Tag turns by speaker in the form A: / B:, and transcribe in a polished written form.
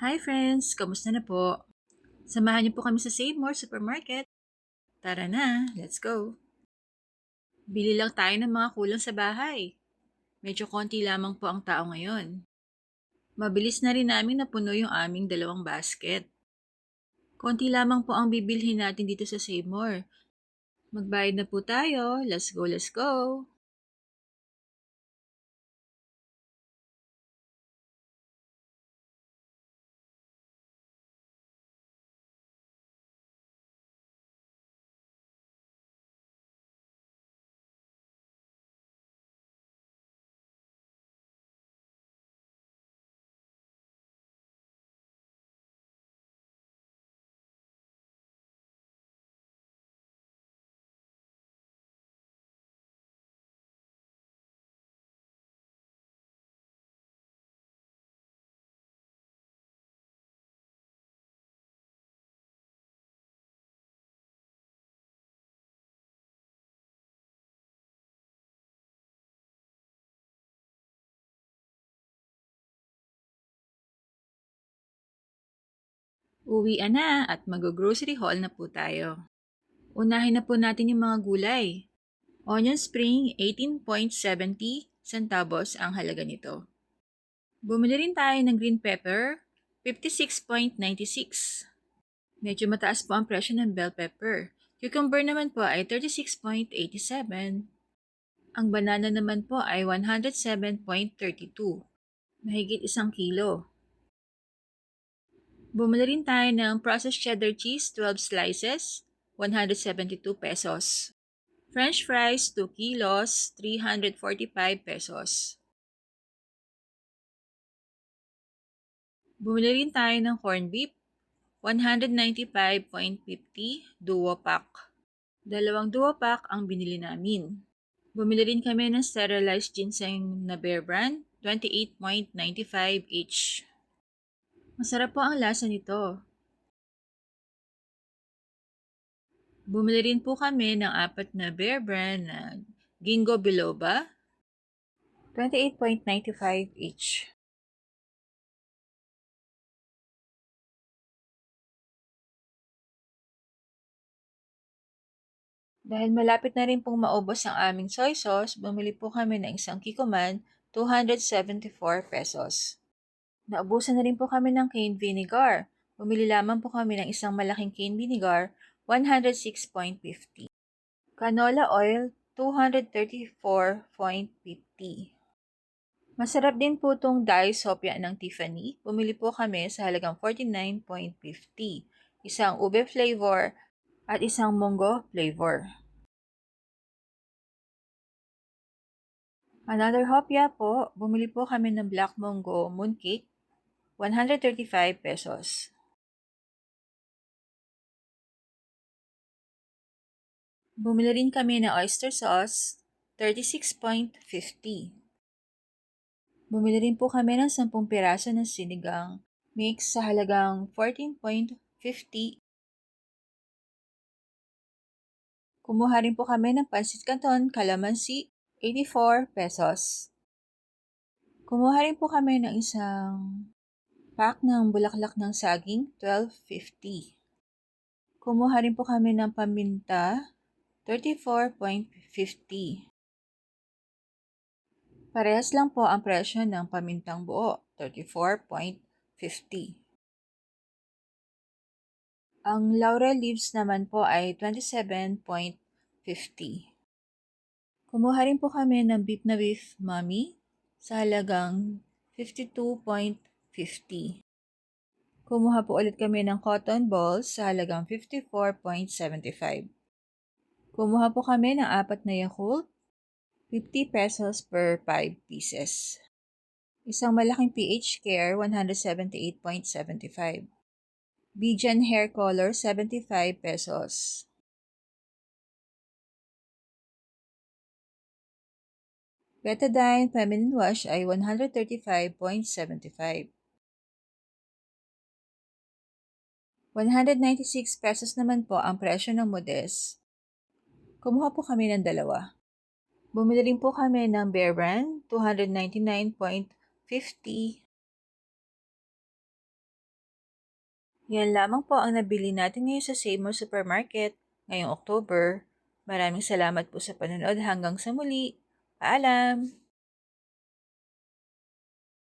A: Hi friends! Kamusta na po? Samahan niyo po kami sa Save More Supermarket. Tara na, let's go! Bili lang tayo ng mga kulang sa bahay. Medyo konti lamang po ang tao ngayon. Mabilis na rin namin napuno yung aming 2 basket. Konti lamang po ang bibilhin natin dito sa Save More. Magbayad na po tayo. Let's go, let's go! Uwian na at mag-grocery haul na po tayo. Unahin na po natin yung mga gulay. Onion spring, 18.70 centavos ang halaga nito. Bumili rin tayo ng green pepper, 56.96. Medyo mataas po ang presyo ng bell pepper. Cucumber naman po ay 36.87. Ang banana naman po ay 107.32. Mahigit 1 kilo. Bumili rin tayo ng processed cheddar cheese, 12 slices, 172 pesos. French fries, 2 kilos, 345 pesos. Bumili rin tayo ng corned beef, 195.50 duo pack. 2 duo pack ang binili namin. Bumili rin kami ng sterilized ginseng na Bear Brand, 28.95 each. Masarap po ang lasa nito. Bumili rin po kami ng 4 na Bear Brand na Ginkgo biloba, 28.95 each. Dahil malapit na rin pong maubos ang aming soy sauce, bumili po kami ng 1 kikoman, 274 pesos. Naubusan na rin po kami ng cane vinegar. Bumili lamang po kami ng isang malaking cane vinegar, 106.50. Canola oil, 234.50. Masarap din po itong dye sopya ng Tiffany. Bumili po kami sa halagang 49.50. Isang ube flavor at isang munggo flavor. Another hopya po, bumili po kami ng black mango mooncake, 135 pesos. Bumili rin kami ng oyster sauce, 36.50. Bumili rin po kami ng 10 piraso ng sinigang mix sa halagang 14.50. Kumuha rin po kami ng pansit canton calamansi, 84 pesos. Kumuha rin po kami ng isang pack ng bulaklak ng saging, 12.50. Kumuha rin po kami ng paminta, 34.50. Parehas lang po ang presyo ng pamintang buo, 34.50. Ang laurel leaves naman po ay 27.50. Kumuha rin po kami ng beef na beef mommy sa halagang 52.50. Kumuha po ulit kami ng cotton balls sa halagang 54.75. Kumuha po kami ng 4 na Yakult, 50 pesos per 5 pieces. Isang malaking PH Care, 178.75. Bijan Hair Color, 75 pesos. Betadine Feminine Wash ay 135.75. 196 pesos naman po ang presyo ng Modest. Kumuha po kami ng 2. Bumili rin po kami ng Bear Brand, 299.50. Yan lamang po ang nabili natin ngayon sa Save More Supermarket ngayong October. Maraming salamat po sa panonood. Hanggang sa muli. Paalam!